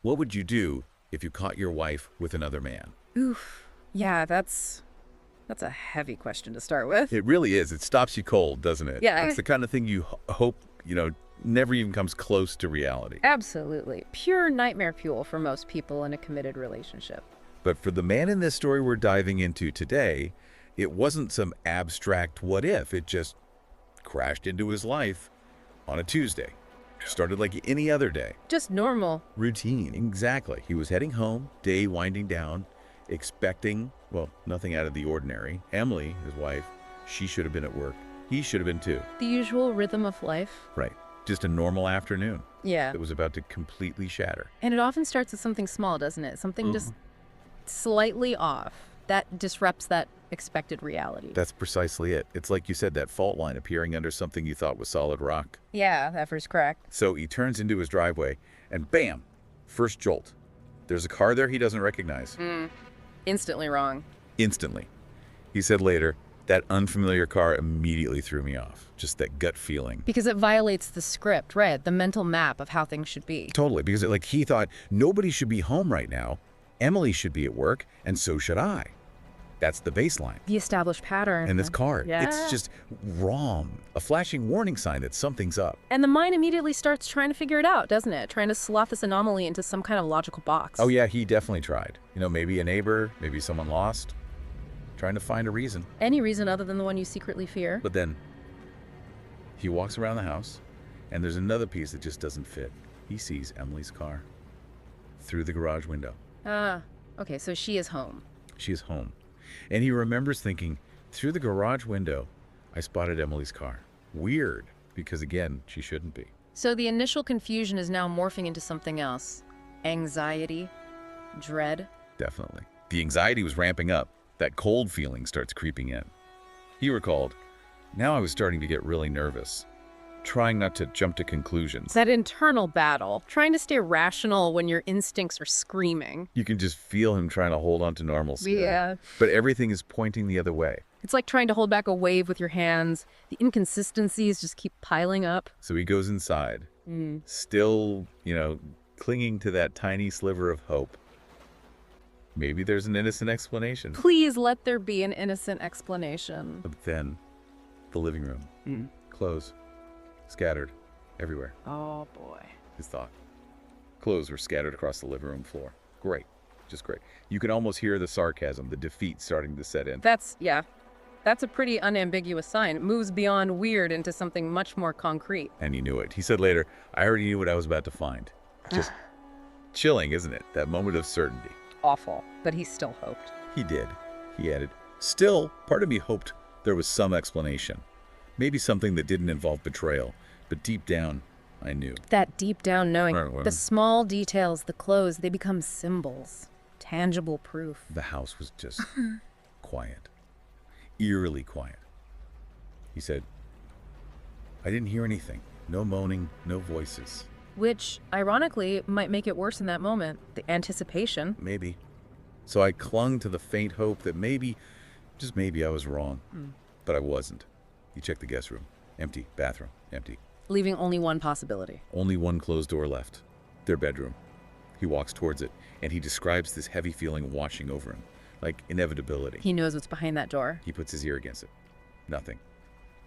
What would you do if you caught your wife with another man? Oof. Yeah, that's a heavy question to start with. It really is. It stops you cold, doesn't it? Yeah. It's the kind of thing you hope, never even comes close to reality. Absolutely. Pure nightmare fuel for most people in a committed relationship. But for the man in this story we're diving into today, it wasn't some abstract what if. It just crashed into his life on a Tuesday. Started like any other day. Just normal. Routine. Exactly. He was heading home, day winding down, expecting, well, nothing out of the ordinary. Emily, his wife, she should have been at work. He should have been too. The usual rhythm of life. Right. Just a normal afternoon Yeah. that was about to completely shatter. And it often starts with something small, doesn't it? Something just slightly off that disrupts that expected reality. That's precisely it. It's like you said, that fault line appearing under something you thought was solid rock. Yeah, that first crack. So he turns into his driveway and bam, first jolt. There's a car there he doesn't recognize. Instantly wrong. Instantly. He said later, that unfamiliar car immediately threw me off. Just that gut feeling. Because it violates the script, right? The mental map of how things should be. Totally, because he thought nobody should be home right now. Emily should be at work, and so should I. That's the baseline. The established pattern. And this car, Yeah. it's just wrong. A flashing warning sign that something's up. And the mind immediately starts trying to figure it out, doesn't it? Trying to slot this anomaly into some kind of logical box. Oh yeah, he definitely tried. Maybe a neighbor, maybe someone lost. Trying to find a reason. Any reason other than the one you secretly fear? But then he walks around the house, and there's another piece that just doesn't fit. He sees Emily's car through the garage window. Okay, so she is home. She is home. And he remembers thinking, through the garage window, I spotted Emily's car. Weird, because again, she shouldn't be. So the initial confusion is now morphing into something else. Anxiety, dread. Definitely. The anxiety was ramping up. That cold feeling starts creeping in. He recalled, now I was starting to get really nervous, trying not to jump to conclusions. That internal battle, trying to stay rational when your instincts are screaming. You can just feel him trying to hold on to normalcy. Yeah. But everything is pointing the other way. It's like trying to hold back a wave with your hands. The inconsistencies just keep piling up. So he goes inside, still, clinging to that tiny sliver of hope. Maybe there's an innocent explanation. Please let there be an innocent explanation. But then, the living room, clothes, scattered everywhere. Oh, boy. His thought. Clothes were scattered across the living room floor. Great. Just great. You can almost hear the sarcasm, the defeat starting to set in. That's a pretty unambiguous sign. It moves beyond weird into something much more concrete. And he knew it. He said later, I already knew what I was about to find. Just chilling, isn't it? That moment of certainty. Awful, but he still hoped. He did. He added, still, part of me hoped there was some explanation. Maybe something that didn't involve betrayal. But deep down, I knew. That deep down knowing, Right. the small details, the clothes, they become symbols. Tangible proof. The house was just quiet. Eerily quiet. He said, I didn't hear anything. No moaning, no voices. Which, ironically, might make it worse in that moment. The anticipation. Maybe. So I clung to the faint hope that maybe, just maybe I was wrong. But I wasn't. He checked the guest room. Empty. Bathroom. Empty. Leaving only one possibility. Only one closed door left. Their bedroom. He walks towards it, and he describes this heavy feeling washing over him, like inevitability. He knows what's behind that door. He puts his ear against it. Nothing.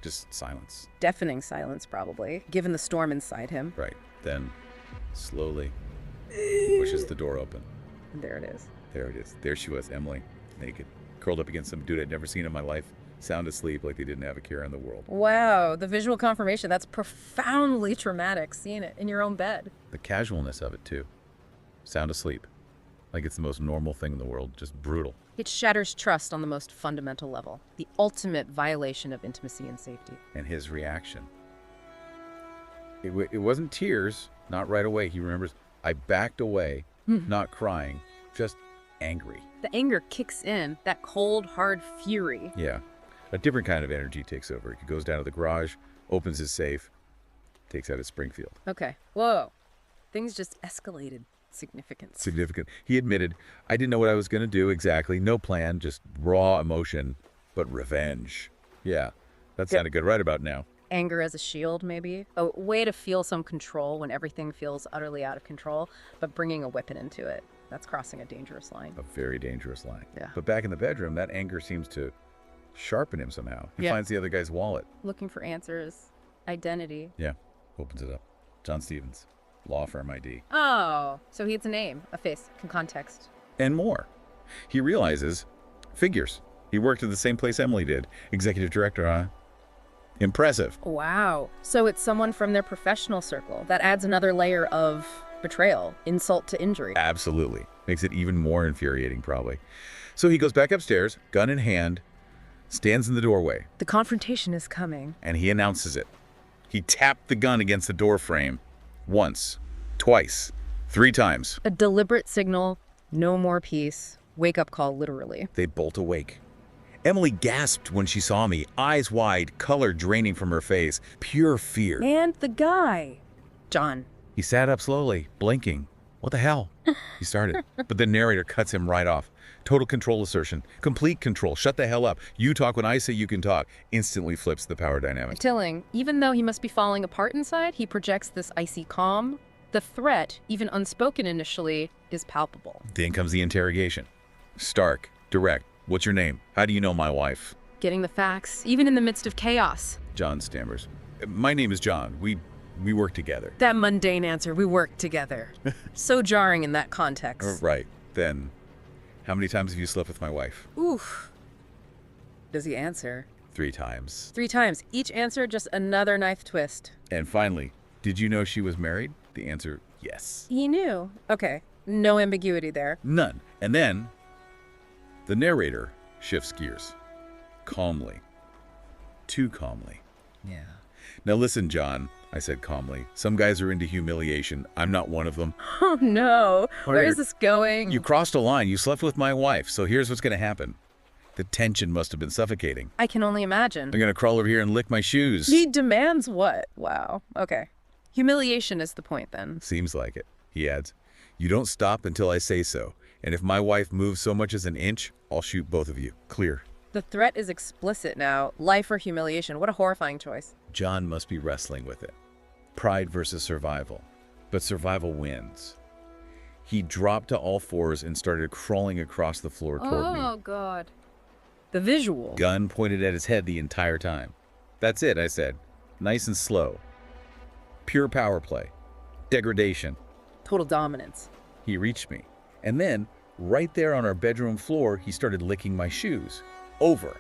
Just silence. Deafening silence, probably, given the storm inside him. Right. Then, slowly, he pushes the door open. And there it is. There it is. There she was, Emily, naked, curled up against some dude I'd never seen in my life, sound asleep like they didn't have a care in the world. Wow, the visual confirmation. That's profoundly traumatic, seeing it in your own bed. The casualness of it, too. Sound asleep. Like it's the most normal thing in the world, just brutal. It shatters trust on the most fundamental level. The ultimate violation of intimacy and safety. And his reaction. It wasn't tears, not right away. He remembers, I backed away, not crying, just angry. The anger kicks in, that cold, hard fury. Yeah. A different kind of energy takes over. He goes down to the garage, opens his safe, takes out his Springfield. Okay. Whoa. Things just escalated. Significant. He admitted, I didn't know what I was going to do exactly. No plan, just raw emotion, but revenge. Yeah, that sounded good right about now. anger as a shield, maybe. A way to feel some control when everything feels utterly out of control, but bringing a weapon into it. That's crossing a dangerous line. A very dangerous line. Yeah. But back in the bedroom, that anger seems to sharpen him somehow. He Yeah. finds the other guy's wallet. Looking for answers. Identity. Yeah. Opens it up. John Stevens. Law firm ID. Oh, so he has a name, a face, context. And more. He realizes figures. He worked at the same place Emily did. Executive director, huh? Impressive. Wow. So it's someone from their professional circle. That adds another layer of betrayal, insult to injury. Absolutely. Makes it even more infuriating, probably. So he goes back upstairs, gun in hand, stands in the doorway, The confrontation is coming. and he announces it. He tapped the gun against the door frame. Once, twice, 3 times. A deliberate signal, no more peace. Wake up call, literally. They bolt awake. Emily gasped when she saw me, eyes wide, color draining from her face, pure fear. And the guy. John. He sat up slowly, blinking. What the hell? He started. But the narrator cuts him right off. Total control assertion. Complete control. Shut the hell up. You talk when I say you can talk. Instantly flips the power dynamic. Tilling, even though he must be falling apart inside, he projects this icy calm. The threat, even unspoken initially, is palpable. Then comes the interrogation. Stark, direct. What's your name? How do you know my wife? Getting the facts, even in the midst of chaos. John stammers. My name is John. We work together. That mundane answer, we work together. So jarring in that context. Right. Then, how many times have you slept with my wife? Oof. Does he answer? 3 times. 3 times. Each answer just another knife twist. And finally, did you know she was married? The answer, yes. He knew. Okay. No ambiguity there. None. And then, the narrator shifts gears. Calmly. Too calmly. Yeah. Now listen, John, I said calmly. Some guys are into humiliation. I'm not one of them. Oh no. Where you're- is this going? You crossed a line. You slept with my wife. So here's what's going to happen. The tension must have been suffocating. I can only imagine. I'm going to crawl over here and lick my shoes. He demands what? Wow. Okay. Humiliation is the point then. Seems like it. He adds, you don't stop until I say so. And if my wife moves so much as an inch, I'll shoot both of you. Clear. The threat is explicit now. Life or humiliation. What a horrifying choice. John must be wrestling with it. Pride versus survival. But survival wins. He dropped to all fours and started crawling across the floor toward me. God. The visual. Gun pointed at his head the entire time. That's it, I said. Nice and slow. Pure power play. Degradation. Total dominance. He reached me. And then, right there on our bedroom floor, he started licking my shoes. Over.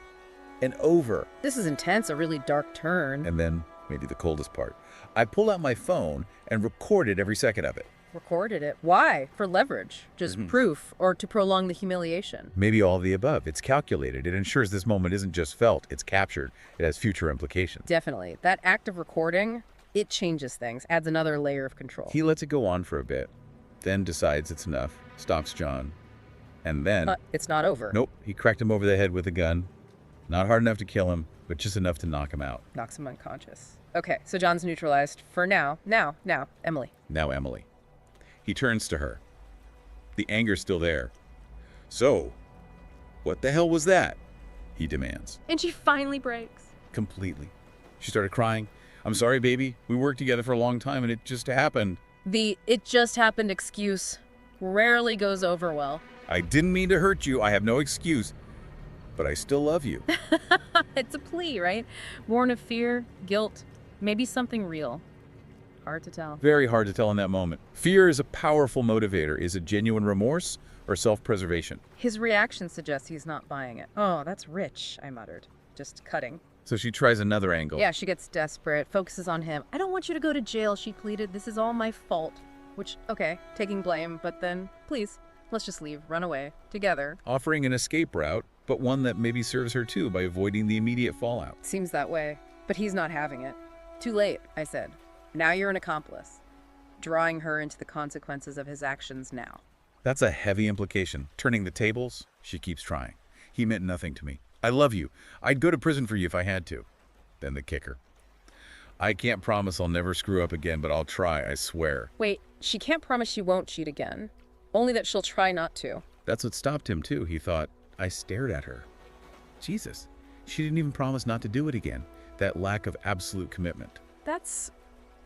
And over. This is intense, a really dark turn. And then, maybe the coldest part, I pulled out my phone and recorded every second of it. Recorded it. Why? For leverage. Just proof or to prolong the humiliation. Maybe all of the above. It's calculated. It ensures this moment isn't just felt, it's captured. It has future implications. Definitely. That act of recording, it changes things, adds another layer of control. He lets it go on for a bit, then decides it's enough, stops John, and then... It's not over. Nope, he cracked him over the head with a gun. Not hard enough to kill him, but just enough to knock him out. Knocks him unconscious. Okay, so John's neutralized for now. Now, Emily. Now Emily. He turns to her. The anger's still there. So, what the hell was that? He demands. And she finally breaks. Completely. She started crying. I'm sorry, baby. We worked together for a long time and it just happened. The "it just happened" excuse rarely goes over well. I didn't mean to hurt you. I have no excuse. But I still love you. It's a plea, right? Born of fear, guilt, maybe something real. Hard to tell. Very hard to tell in that moment. Fear is a powerful motivator. Is it genuine remorse or self-preservation? His reaction suggests he's not buying it. Oh, that's rich, I muttered. Just cutting. So she tries another angle. Yeah, she gets desperate, focuses on him. I don't want you to go to jail, she pleaded. This is all my fault. Which, okay, taking blame, but then, please, let's just leave, run away, together. Offering an escape route, but one that maybe serves her too by avoiding the immediate fallout. Seems that way, but he's not having it. Too late, I said. Now you're an accomplice. Drawing her into the consequences of his actions now. That's a heavy implication. Turning the tables, she keeps trying. He meant nothing to me. I love you. I'd go to prison for you if I had to. Then the kicker. I can't promise I'll never screw up again, but I'll try, I swear. Wait, she can't promise she won't cheat again. Only that she'll try not to. That's what stopped him too. He thought, I stared at her. Jesus, she didn't even promise not to do it again. that lack of absolute commitment. That's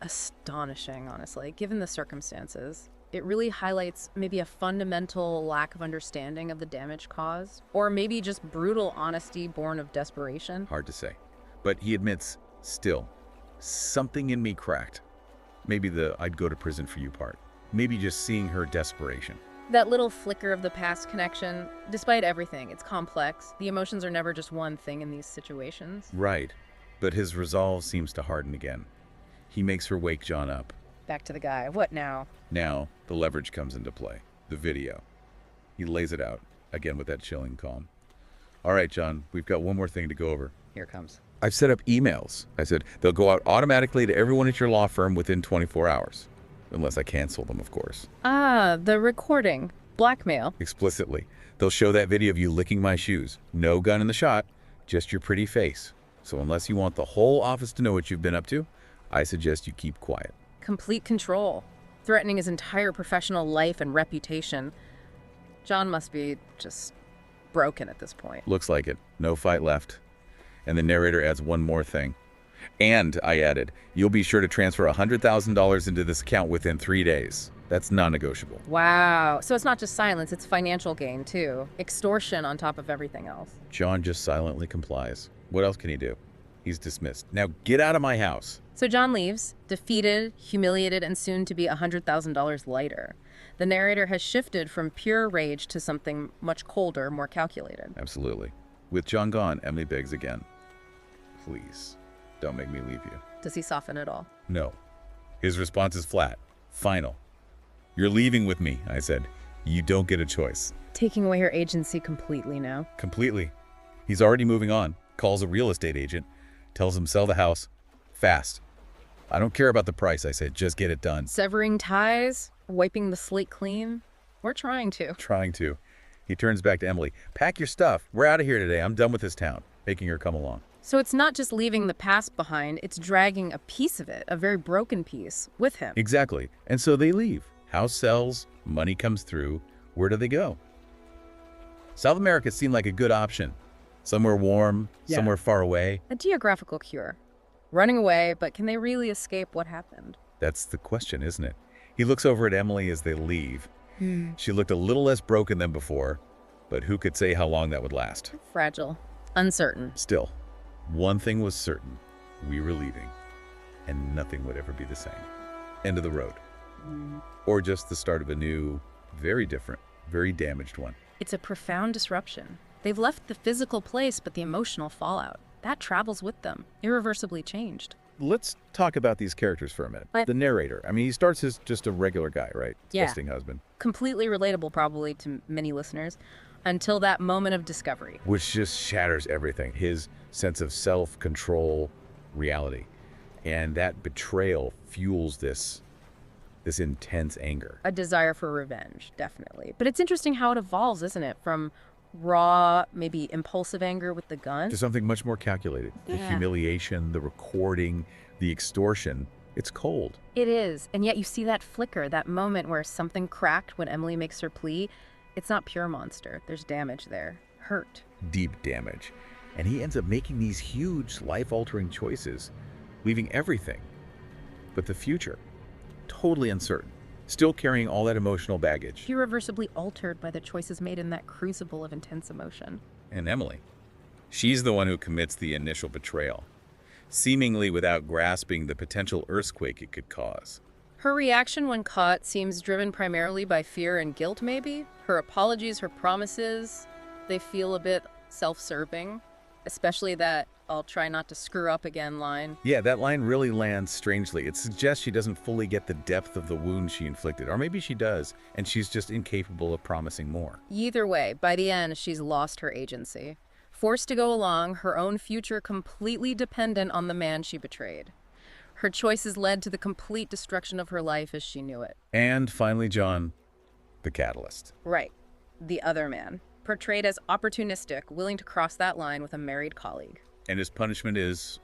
astonishing, honestly, given the circumstances. It really highlights maybe a fundamental lack of understanding of the damage caused, or maybe just brutal honesty born of desperation. Hard to say. But he admits, still, something in me cracked. Maybe the I'd go to prison for you part. Maybe just seeing her desperation. That little flicker of the past connection, despite everything, it's complex. The emotions are never just one thing in these situations. Right. But his resolve seems to harden again. He makes her wake John up. Back to the guy. What now? Now, the leverage comes into play. The video. He lays it out, again with that chilling calm. All right, John, we've got one more thing to go over. Here it comes. I've set up emails. I said, they'll go out automatically to everyone at your law firm within 24 hours. Unless I cancel them, of course. Ah, the recording. Blackmail. Explicitly. They'll show that video of you licking my shoes. No gun in the shot, just your pretty face. So unless you want the whole office to know what you've been up to, I suggest you keep quiet. Complete control. Threatening his entire professional life and reputation. John must be just broken at this point. Looks like it. No fight left. And the narrator adds one more thing. And, I added, you'll be sure to transfer $100,000 into this account within 3 days. That's non-negotiable. Wow. So it's not just silence, it's financial gain, too. Extortion on top of everything else. John just silently complies. What else can he do? He's dismissed. Now get out of my house. So John leaves, defeated, humiliated, and soon to be $100,000 lighter. The narrator has shifted from pure rage to something much colder, more calculated. Absolutely. With John gone, Emily begs again. Please, don't make me leave you. Does he soften at all? No. His response is flat. Final. You're leaving with me, I said. You don't get a choice. Taking away her agency completely now. Completely. He's already moving on. Calls a real estate agent. Tells him sell the house. Fast. I don't care about the price, I said. Just get it done. Severing ties? Wiping the slate clean? We're trying to. Trying to. He turns back to Emily. Pack your stuff. We're out of here today. I'm done with this town. Making her come along. So it's not just leaving the past behind, it's dragging a piece of it, a very broken piece, with him. Exactly. And so they leave. House sells. Money comes through. Where do they go? South America seemed like a good option. Somewhere warm, somewhere far away. A geographical cure. Running away, but can they really escape what happened? That's the question, isn't it? He looks over at Emily as they leave. She looked a little less broken than before, but who could say how long that would last? Fragile. Uncertain. Still, one thing was certain. We were leaving, and nothing would ever be the same. End of the road. Or just the start of a new, very different, very damaged one. It's a profound disruption. They've left the physical place, but the emotional fallout, that travels with them, irreversibly changed. Let's talk about these characters for a minute. The narrator. I mean, he starts as just a regular guy, right? Yeah. Twisting husband. Completely relatable, probably, to many listeners, until that moment of discovery. Which just shatters everything. His sense of self-control, reality. And that betrayal fuels this intense anger. A desire for revenge, definitely. But it's interesting how it evolves, isn't it? From raw, maybe impulsive anger with the gun To something much more calculated. The humiliation, the recording, the extortion. It's cold. It is. And yet you see that flicker, that moment where something cracked when Emily makes her plea. It's not pure monster. There's damage there. Hurt. Deep damage. And he ends up making these huge, life-altering choices, leaving everything. But the future, totally uncertain. Still carrying all that emotional baggage. Irreversibly altered by the choices made in that crucible of intense emotion. And Emily. She's the one who commits the initial betrayal, seemingly without grasping the potential earthquake it could cause. Her reaction when caught seems driven primarily by fear and guilt, maybe. Her apologies, her promises, they feel a bit self-serving, especially that "I'll try not to screw up again" line. Yeah, that line really lands strangely. It suggests she doesn't fully get the depth of the wound she inflicted. Or maybe she does, and she's just incapable of promising more. Either way, by the end, she's lost her agency. Forced to go along, her own future completely dependent on the man she betrayed. Her choices led to the complete destruction of her life as she knew it. And finally, John, the catalyst. Right. The other man. Portrayed as opportunistic, willing to cross that line with a married colleague. And his punishment is,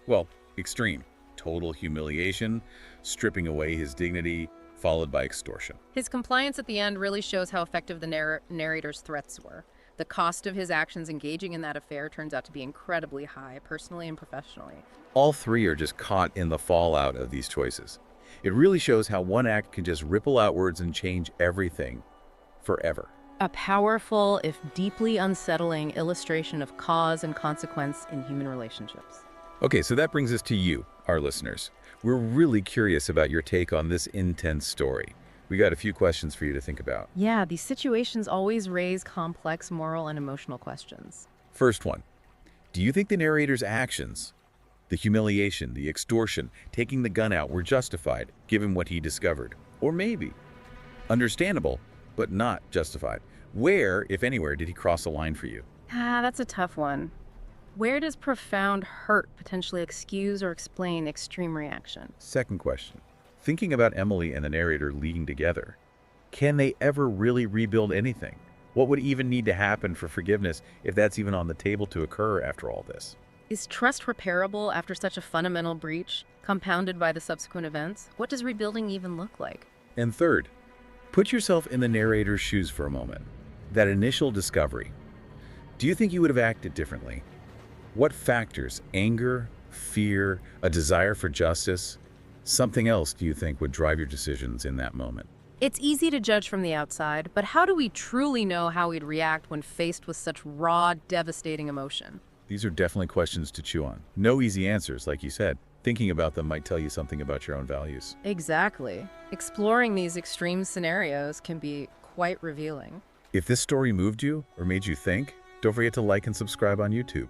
well, extreme. Total humiliation, stripping away his dignity, followed by extortion. His compliance at the end really shows how effective the narrator's threats were. The cost of his actions engaging in that affair turns out to be incredibly high, personally and professionally. All three are just caught in the fallout of these choices. It really shows how one act can just ripple outwards and change everything forever. A powerful, if deeply unsettling, illustration of cause and consequence in human relationships. Okay, so that brings us to you, our listeners. We're really curious about your take on this intense story. We got a few questions for you to think about. Yeah, these situations always raise complex moral and emotional questions. First one, do you think the narrator's actions, the humiliation, the extortion, taking the gun out, were justified given what he discovered? Or maybe understandable, but not justified? Where, if anywhere, did he cross the line for you? That's a tough one. Where does profound hurt potentially excuse or explain extreme reaction? Second question, thinking about Emily and the narrator leading together, can they ever really rebuild anything? What would even need to happen for forgiveness if that's even on the table to occur after all this? Is trust repairable after such a fundamental breach, compounded by the subsequent events? What does rebuilding even look like? And third, put yourself in the narrator's shoes for a moment. That initial discovery, do you think you would have acted differently? What factors, anger, fear, a desire for justice, something else do you think would drive your decisions in that moment? It's easy to judge from the outside, but how do we truly know how we'd react when faced with such raw, devastating emotion? These are definitely questions to chew on. No easy answers, like you said. Thinking about them might tell you something about your own values. Exactly. Exploring these extreme scenarios can be quite revealing. If this story moved you or made you think, don't forget to like and subscribe on YouTube.